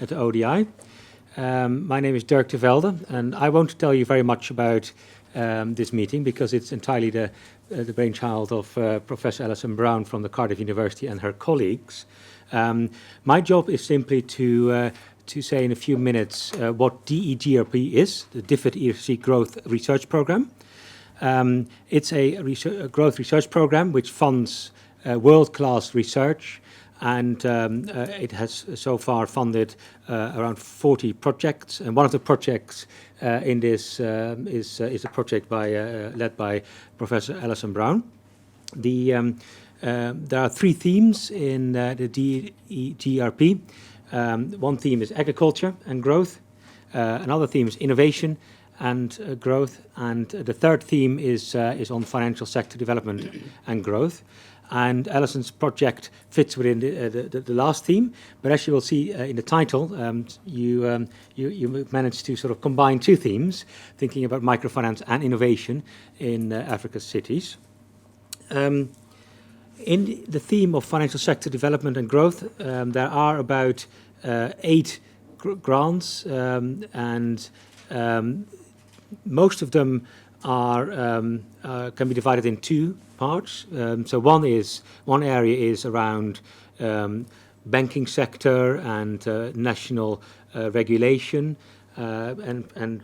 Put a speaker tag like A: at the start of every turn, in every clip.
A: at the ODI. My name is Dirk de Velde, and I won't tell you very much about this meeting because it's entirely the brainchild of Professor Alison Brown from the Cardiff University and her colleagues. My job is simply to say in a few minutes what DEGRP is, the DFID-ESRC Growth Research Program. It's a growth research program which funds world-class research, and it has so far funded around 40 projects. And one of the projects in this is a project led by Professor Alison Brown. There are three themes in the DEGRP. One theme is agriculture and growth. Another theme is innovation and growth, and the third theme is on financial sector development and growth. And Alison's project fits within the last theme, but as you will see in the title, you managed to sort of combine two themes, thinking about microfinance and innovation in Africa's cities. In the theme of financial sector development and growth, there are about 8 grants, and most of them can be divided in two parts. So one area is around banking sector and national regulation and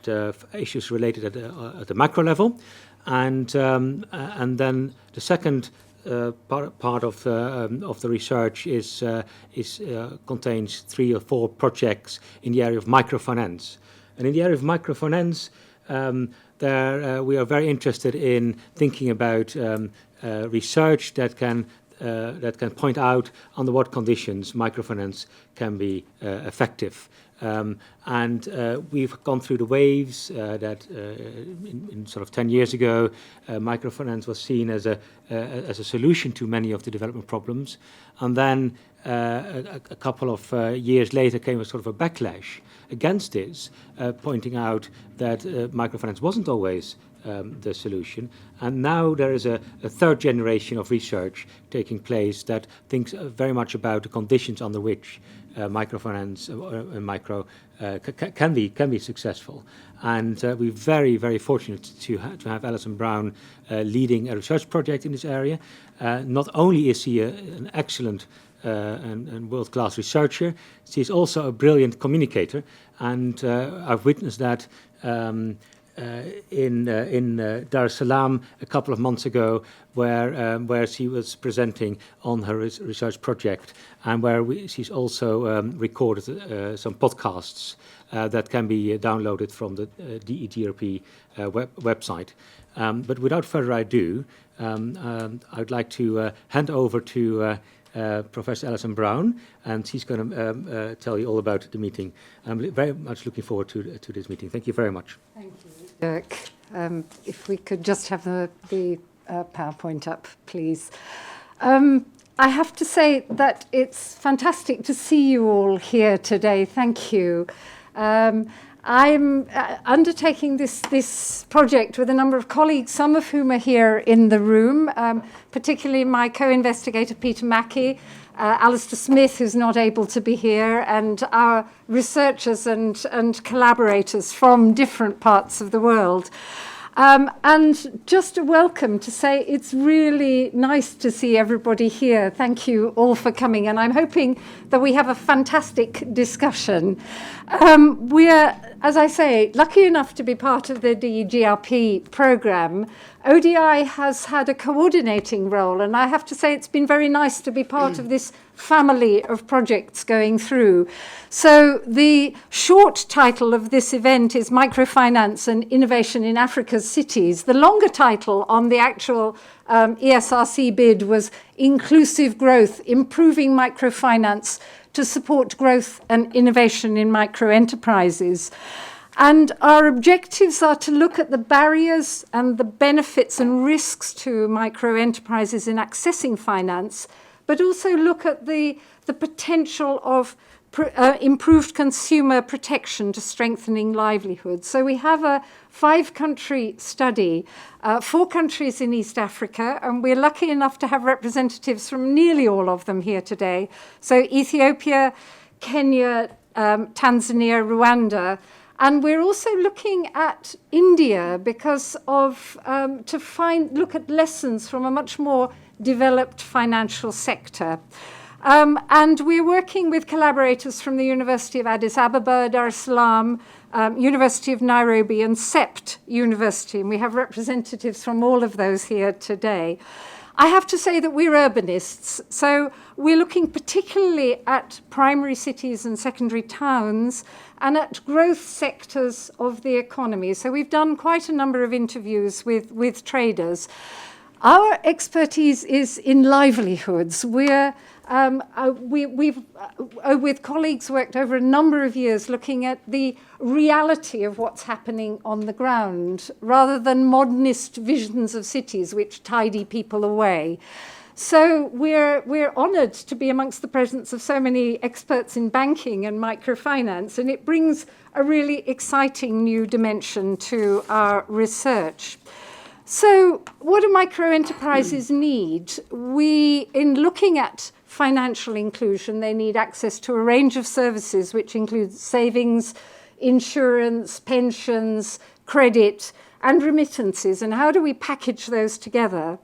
A: issues related at the macro level, and then the second part of the research contains 3 or 4 projects in the area of microfinance. And in the area of microfinance, we are very interested in thinking about research that can point out under what conditions microfinance can be effective. And we've gone through the waves that in sort of 10 years ago, microfinance was seen as a solution to many of the development problems. And then a couple of years later came a sort of a backlash against this, pointing out that microfinance wasn't always the solution. And now there is a third generation of research taking place that thinks very much about the conditions under which microfinance and micro can be successful. And we're very, very fortunate to have Alison Brown leading a research project in this area. Not only is she an excellent and world-class researcher, she's also a brilliant communicator, and I've witnessed that in Dar es Salaam a couple of months ago, where she was presenting on her research project, and where she's also recorded some podcasts that can be downloaded from the DEGRP website. But without further ado, I'd like to hand over to Professor Alison Brown, and she's going to tell you all about the meeting. I'm very much looking forward to this meeting. Thank you very much.
B: Thank you, Dirk. If we could just have the PowerPoint up, please. I have to say that it's fantastic to see you all here today. Thank you. I'm undertaking this project with a number of colleagues, some of whom are here in the room, particularly my co-investigator, Peter Mackey, Alistair Smith, who's not able to be here, and our researchers and collaborators from different parts of the world. And just a welcome to say it's really nice to see everybody here. Thank you all for coming, and I'm hoping that we have a fantastic discussion. We're, as I say, lucky enough to be part of the DEGRP programme. ODI has had a coordinating role, and I have to say it's been very nice to be part of this family of projects going through. So the short title of this event is Microfinance and Innovation in Africa's Cities. The longer title on the actual ESRC bid was Inclusive Growth, Improving Microfinance to Support Growth and Innovation in Microenterprises. And our objectives are to look at the barriers and the benefits and risks to microenterprises in accessing finance, but also look at the potential of improved consumer protection to strengthening livelihoods. So we have a 5-country study, 4 countries in East Africa, and we're lucky enough to have representatives from nearly all of them here today. So Ethiopia, Kenya, Tanzania, Rwanda. And we're also looking at India because of look at lessons from a much more developed financial sector. And we're working with collaborators from the University of Addis Ababa, Dar es Salaam, University of Nairobi, and CEPT University. And we have representatives from all of those here today. I have to say that we're urbanists, so we're looking particularly at primary cities and secondary towns and at growth sectors of the economy. So we've done quite a number of interviews with traders. Our expertise is in livelihoods. We've with colleagues worked over a number of years looking at the reality of what's happening on the ground rather than modernist visions of cities which tidy people away. So we're honoured to be amongst the presence of so many experts in banking and microfinance, and it brings a really exciting new dimension to our research. So what do micro-enterprises need? In looking at financial inclusion, they need access to a range of services which include savings, insurance, pensions, credit, and remittances. And how do we package those together?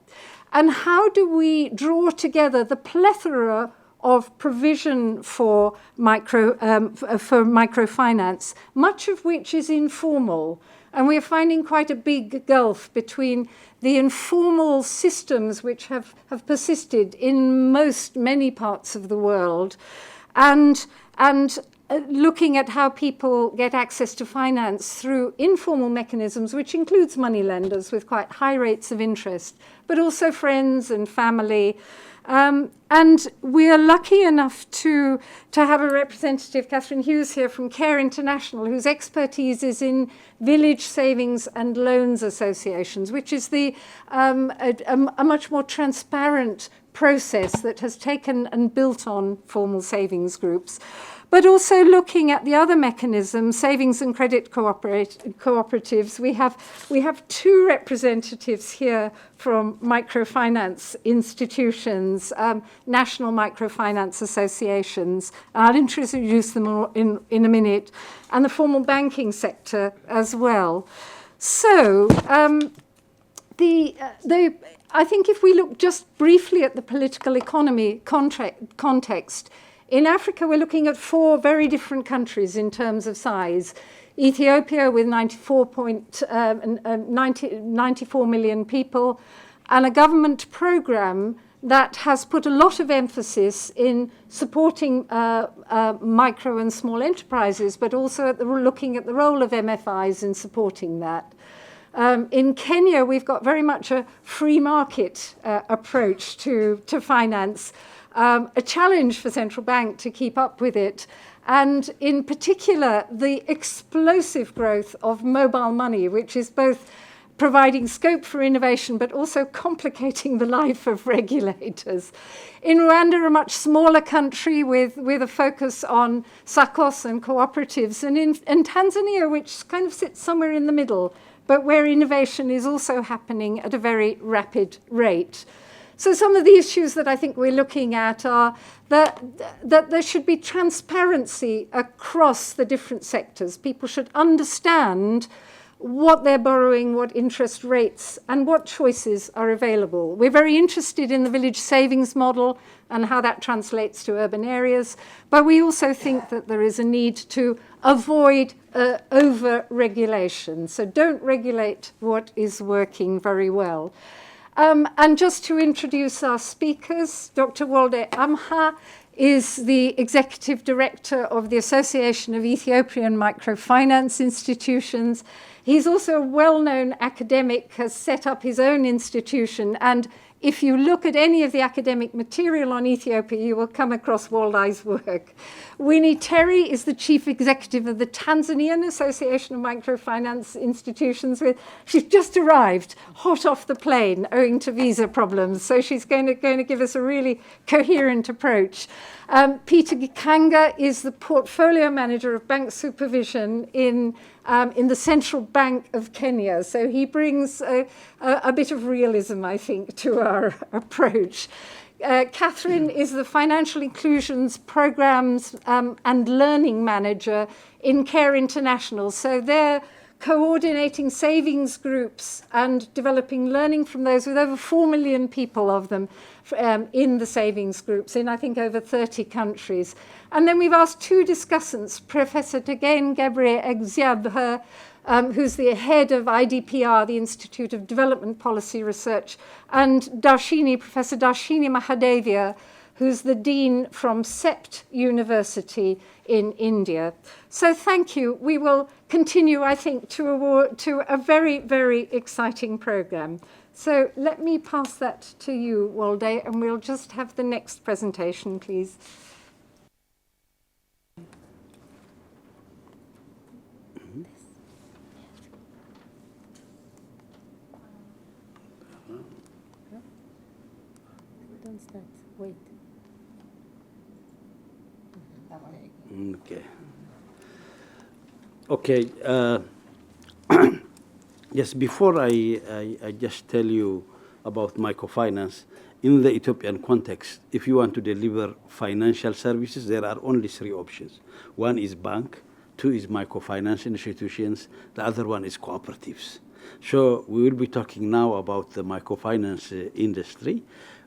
B: And how do we draw together the plethora of provision for microfinance, much of which is informal? And we're finding quite a big gulf between the informal systems which have persisted in many parts of the world and looking at how people get access to finance through informal mechanisms, which includes money lenders with quite high rates of interest, but also friends and family. And we are lucky enough to have a representative, Catherine Hughes, here from Care International, whose expertise is in village savings and loans associations, which is a much more transparent process that has taken and built on formal savings groups. But also looking at the other mechanisms, savings and credit cooperatives, we have two representatives here from microfinance institutions, national microfinance associations. I'll introduce them in a minute, and the formal banking sector as well. So I think if we look just briefly at the political economy context, in Africa, we're looking at 4 very different countries in terms of size. Ethiopia with 94 million people, and a government program that has put a lot of emphasis in supporting micro and small enterprises, but also looking at the role of MFIs in supporting that. In Kenya, we've got very much a free market approach to finance. A challenge for central bank to keep up with it, and in particular the explosive growth of mobile money, which is both providing scope for innovation but also complicating the life of regulators. In Rwanda, a much smaller country with a focus on SACCOs and cooperatives, and in Tanzania, which kind of sits somewhere in the middle, but where innovation is also happening at a very rapid rate. So some of the issues that I think we're looking at are that there should be transparency across the different sectors. People should understand what they're borrowing, what interest rates, and what choices are available. We're very interested in the village savings model and how that translates to urban areas, but we also think that there is a need to avoid over-regulation. So don't regulate what is working very well. And just to introduce our speakers, Dr. Walde Amha is the Executive Director of the Association of Ethiopian Microfinance Institutions. He's also a well-known academic, has set up his own institution, and if you look at any of the academic material on Ethiopia, you will come across Walde's work. Winnie Terry is the Chief Executive of the Tanzanian Association of Microfinance Institutions. She's just arrived, hot off the plane, owing to visa problems, so she's going to give us a really coherent approach. Peter Gikanga is the Portfolio Manager of Bank Supervision in the Central Bank of Kenya. So he brings a bit of realism, I think, to our approach. Catherine is the Financial Inclusions Programs and Learning Manager in Care International. So they're coordinating savings groups and developing learning from those, with over 4 million people of them in the savings groups in, I think, over 30 countries. And then we've asked two discussants, Professor Tegen Gebre Egziabhe, who's the head of IDPR, the Institute of Development Policy Research, and Professor Darshini Mahadevia, who's the dean from CEPT University in India. So thank you. We will continue, I think, to a very, very exciting program. So let me pass that to you, Walde, and we'll just have the next presentation, please. Don't start. Wait.
C: Okay. Okay. Yes, before I just tell you about microfinance, in the Ethiopian context, if you want to deliver financial services, there are only three options. One is bank, two is microfinance institutions, the other one is cooperatives. So we will be talking now about the microfinance industry.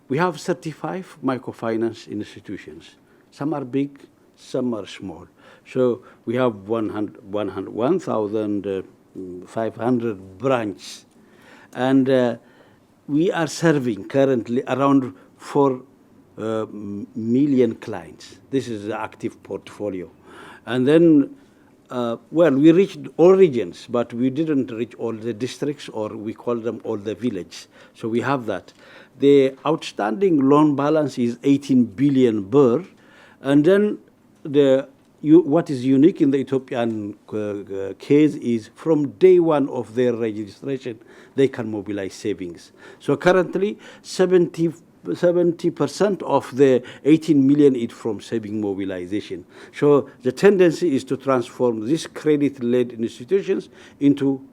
C: We have 35 microfinance institutions. Some are big, some are small. So we have 1,500 branches. And we are serving currently around 4 million clients. This is the active portfolio. And then, well, we reached all regions, but we didn't reach all the districts, or we call them all the villages. So we have that. The outstanding loan balance is 18 billion birr. And then what is unique in the Ethiopian case is from day one of their registration, they can mobilize savings. So currently, 70% of the 18 million is from saving mobilization. So the tendency is to transform these credit-led institutions into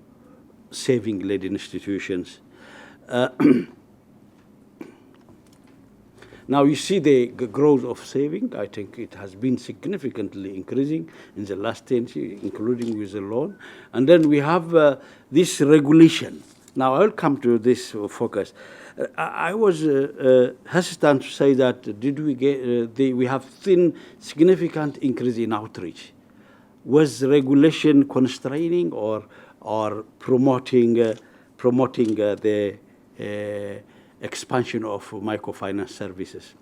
C: saving-led institutions. Now you see the growth of saving. I think it has been significantly increasing in the last 10 years, including with the loan. And then we have this regulation. Now I'll come to this focus. I was hesitant to say that we have seen significant increase in outreach. Was regulation constraining or promoting the expansion of microfinance services?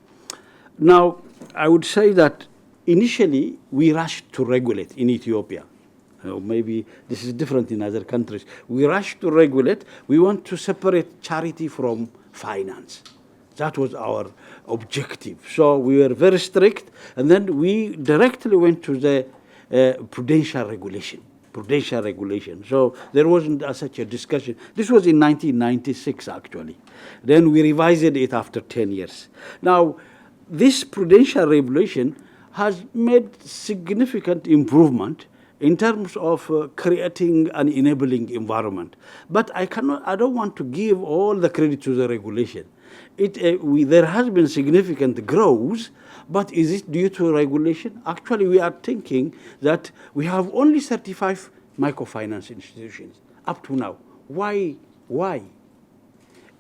C: Now, I would say that initially we rushed to regulate in Ethiopia. Maybe this is different in other countries. We rushed to regulate. We want to separate charity from finance. That was our objective. So we were very strict, and then we directly went to the prudential regulation. So there wasn't such a discussion. This was in 1996, actually. Then we revised it after 10 years. Now, this prudential regulation has made significant improvement in terms of creating an enabling environment. But I don't want to give all the credit to the regulation. There has been significant growth, but is it due to regulation? Actually, we are thinking that we have only 35 microfinance institutions up to now. Why?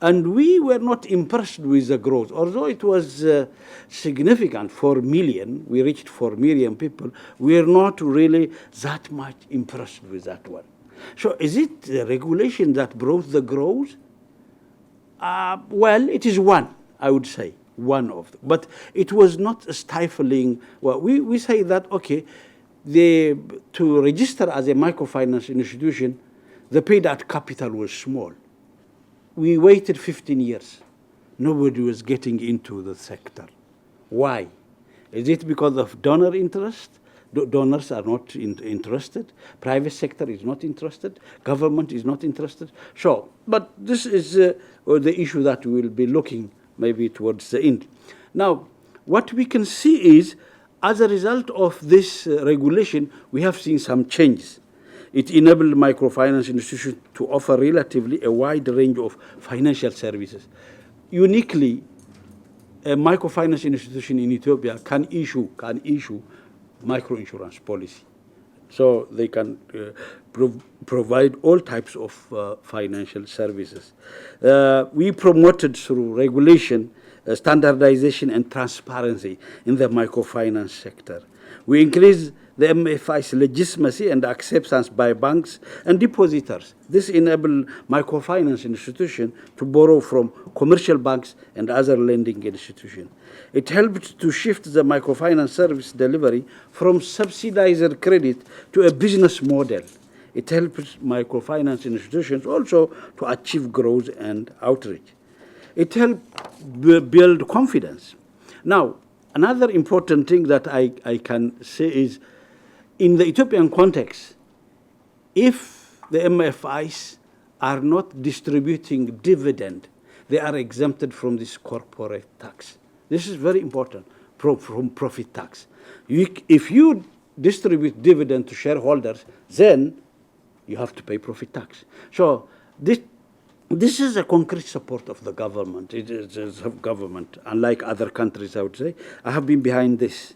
C: And we were not impressed with the growth. Although it was significant, 4 million, we reached 4 million people, we are not really that much impressed with that one. So is it the regulation that brought the growth? Well, it is one, I would say, one of them. But it was not stifling. Well, we say that, okay, to register as a microfinance institution, the paid-out capital was small. We waited 15 years. Nobody was getting into the sector. Why? Is it because of donor interest? Donors are not interested. Private sector is not interested. Government is not interested. So, but this is the issue that we will be looking maybe towards the end. Now, what we can see is, as a result of this regulation, we have seen some changes. It enabled microfinance institutions to offer relatively a wide range of financial services. Uniquely, a microfinance institution in Ethiopia can issue microinsurance policy. So they can provide all types of financial services. We promoted through regulation, standardization and transparency in the microfinance sector. We increased the MFI's legitimacy and acceptance by banks and depositors. This enabled microfinance institutions to borrow from commercial banks and other lending institutions. It helped to shift the microfinance service delivery from subsidized credit to a business model. It helps microfinance institutions also to achieve growth and outreach. It helped build confidence. Now, another important thing that I can say is, in the Ethiopian context, if the MFIs are not distributing dividend, they are exempted from this corporate tax. This is very important, from profit tax. If you distribute dividend to shareholders, then you have to pay profit tax. So this is a concrete support of the government. It is of government, unlike other countries, I would say. I have been behind this.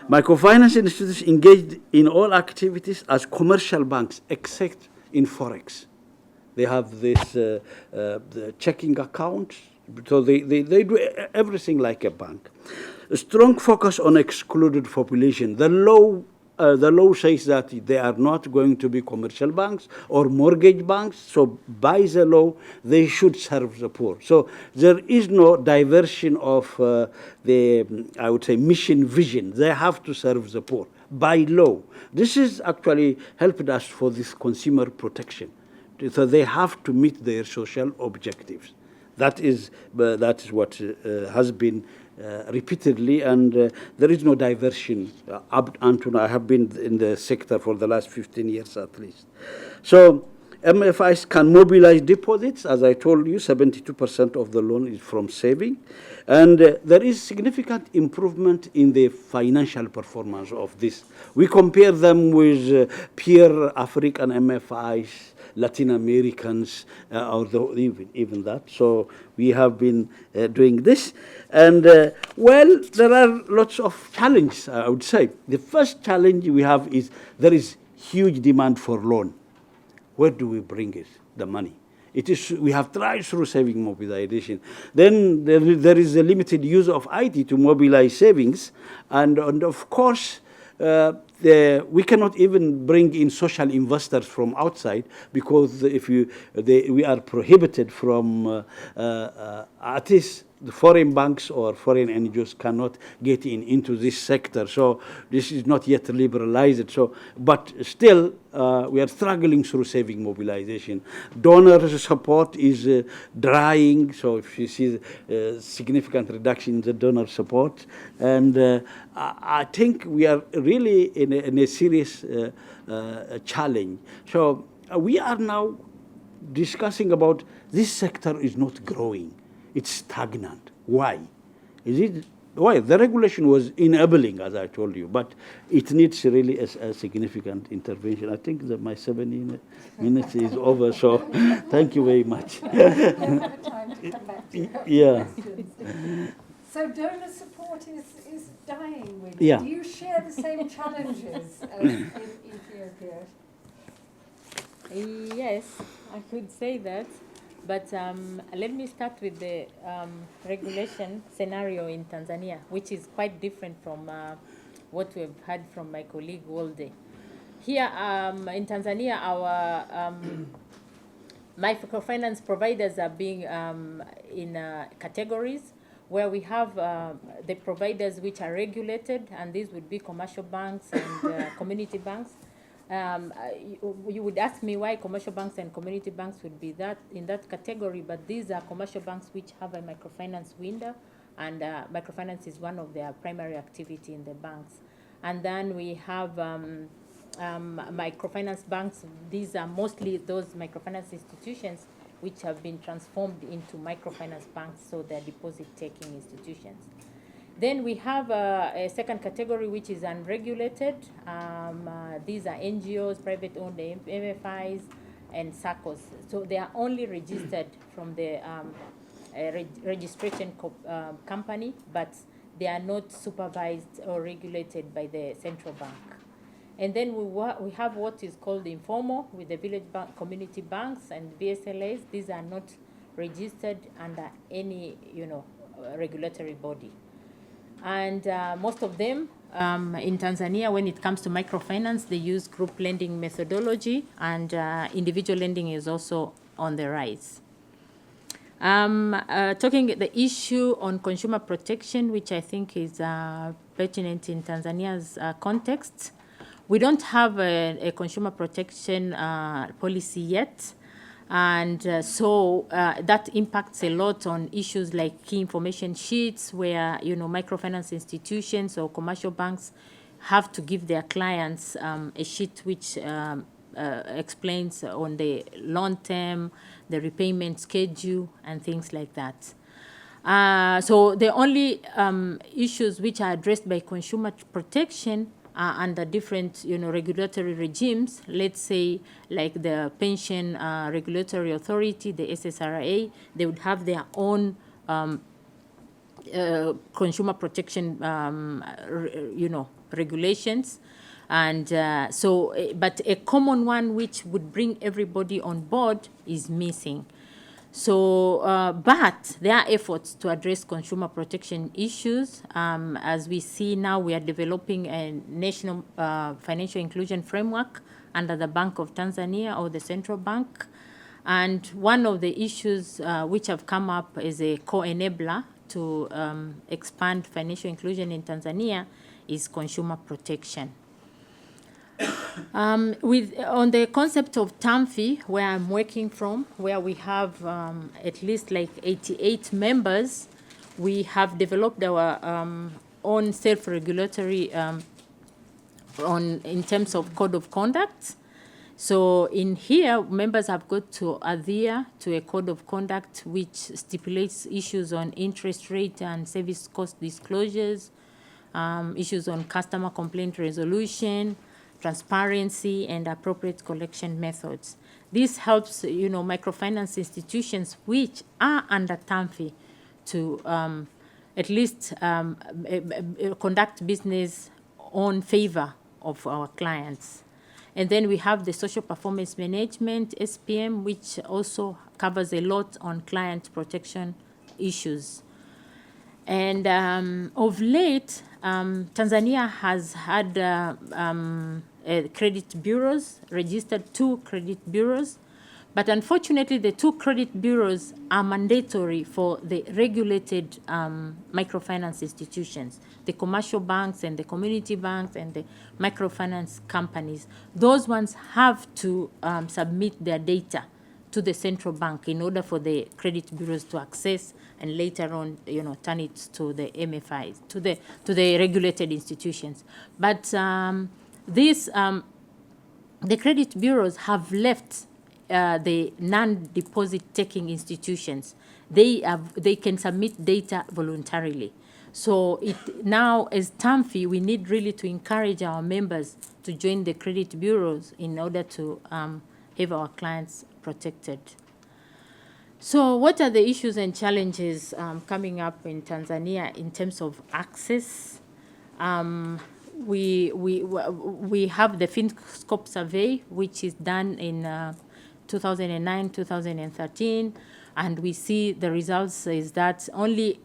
C: Microfinance institutions engaged in all activities as commercial banks, except in Forex. They have this the checking account, so they do everything like a bank. A strong focus on excluded population. The law says that they are not going to be commercial banks or mortgage banks, so by the law, they should serve the poor. So there is no diversion of I would say, mission vision. They have to serve the poor by law. This is actually helped us for this consumer protection. So they have to meet their social objectives. That is what has been repeatedly, and there is no diversion up until now. I have been in the sector for the last 15 years at least. So MFIs can mobilize deposits. As I told you, 72% of the loan is from saving. And there is significant improvement in the financial performance of this. We compare them with peer African MFIs, Latin Americans, or even that. So we have been doing this. And, well, there are lots of challenges, I would say. The first challenge we have is there is huge demand for loan. Where do we bring it, the money? We have tried through saving mobilization. Then there is a limited use of IT to mobilize savings. And of course, we cannot even bring in social investors from outside, because we are prohibited from at least the foreign banks or foreign NGOs cannot get into this sector. So this is not yet liberalized. So, but still, we are struggling through saving mobilization. Donor support is drying. So if you see significant reduction in the donor support, and I think we are really in a serious challenge. So we are now discussing about this sector is not growing. It's stagnant. Why? Why? The regulation was enabling, as I told you, but it needs really a significant intervention. I think that my 7 minutes is over, so thank you very much.
B: We have time to come back to your questions. So donor support is dying with you.
C: Yeah.
B: Do you share the same challenges in Ethiopia?
D: Yes, I could say that. But let me start with the regulation scenario in Tanzania, which is quite different from what we've heard from my colleague Wolde. Here in Tanzania, our microfinance providers are being in categories where we have the providers which are regulated, and these would be commercial banks and community banks. You would ask me why commercial banks and community banks would be in that category, but these are commercial banks which have a microfinance window, and microfinance is one of their primary activity in the banks. And then we have microfinance banks. These are mostly those microfinance institutions which have been transformed into microfinance banks, so they're deposit-taking institutions. Then we have a second category, which is unregulated. These are NGOs, private-owned MFIs, and SACCOs. So they are only registered from the a registration company, but they are not supervised or regulated by the central bank. And then we have what is called informal with the village bank, community banks and VSLAs. These are not registered under any, regulatory body. And most of them in Tanzania, when it comes to microfinance, they use group lending methodology, and individual lending is also on the rise. Talking the issue on consumer protection, which I think is pertinent in Tanzania's context. We don't have a consumer protection policy yet. And so that impacts a lot on issues like key information sheets, where microfinance institutions or commercial banks have to give their clients a sheet which explains on the long term, the repayment schedule, and things like that. So the only issues which are addressed by consumer protection under different, regulatory regimes, let's say like the Pension Regulatory Authority, the SSRA, they would have their own consumer protection, regulations. And but a common one which would bring everybody on board is missing. So, but there are efforts to address consumer protection issues. As we see now, we are developing a national financial inclusion framework under the Bank of Tanzania or the central bank. And one of the issues which have come up as a co-enabler to expand financial inclusion in Tanzania is consumer protection. On the concept of TAMFI, where I'm working from, where we have at least like 88 members, we have developed our own self-regulatory in terms of code of conduct. So in here, members have got to adhere to a code of conduct which stipulates issues on interest rate and service cost disclosures, issues on customer complaint resolution, transparency, and appropriate collection methods. This helps, microfinance institutions which are under TAMFI to at least conduct business on favor of our clients. And then we have the social performance management, SPM, which also covers a lot on client protection issues. And of late, Tanzania has had credit bureaus, registered 2 credit bureaus, but unfortunately the 2 credit bureaus are mandatory for the regulated microfinance institutions, the commercial banks and the community banks and the microfinance companies. Those ones have to submit their data to the central bank in order for the credit bureaus to access and later on, turn it to the MFIs, to the regulated institutions. But the credit bureaus have left the non-deposit taking institutions. They can submit data voluntarily. So now as TAMFI, we need really to encourage our members to join the credit bureaus in order to have our clients protected. So what are the issues and challenges coming up in Tanzania in terms of access? We have the FinScope survey, which is done in 2009, 2013, and we see the results is that only,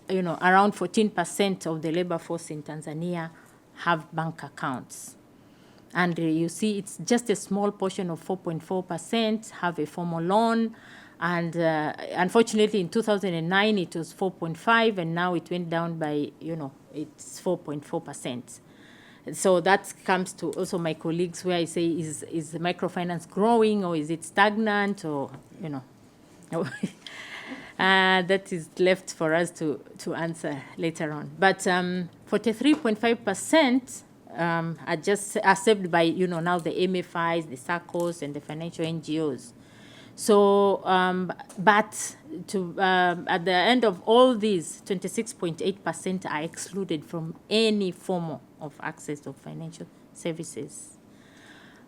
D: around 14% of the labor force in Tanzania have bank accounts. And you see it's just a small portion of 4.4% have a formal loan. And unfortunately, in 2009, it was 4.5, and now it went down by, it's 4.4%. So that comes to also my colleagues where I say, is the microfinance growing or is it stagnant or, that is left for us to answer later on. But 43.5% are just served by, now the MFIs, the SACCOs, and the financial NGOs. So, but at the end of all these, 26.8% are excluded from any form of access to financial services.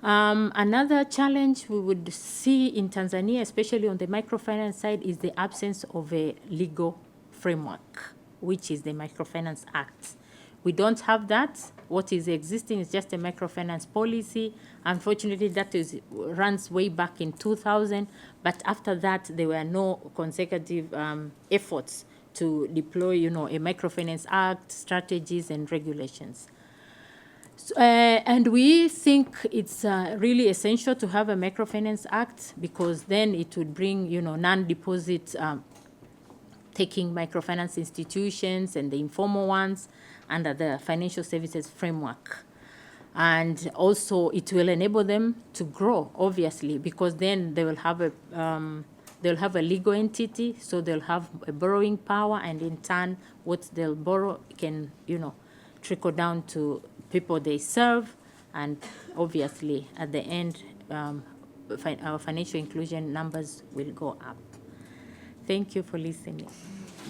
D: Another challenge we would see in Tanzania, especially on the microfinance side, is the absence of a legal framework, which is the Microfinance Act. We don't have that. What is existing is just a microfinance policy. Unfortunately, that runs way back in 2000, but after that, there were no consecutive efforts to deploy, a Microfinance Act, strategies, and regulations. And we think it's really essential to have a Microfinance Act, because then it would bring, non-deposit taking microfinance institutions and the informal ones under the financial services framework. And also it will enable them to grow, obviously, because then they will have a legal entity, so they'll have a borrowing power, and in turn, what they'll borrow can, trickle down to people they serve, and obviously at the end, our financial inclusion numbers will go up. Thank you for listening.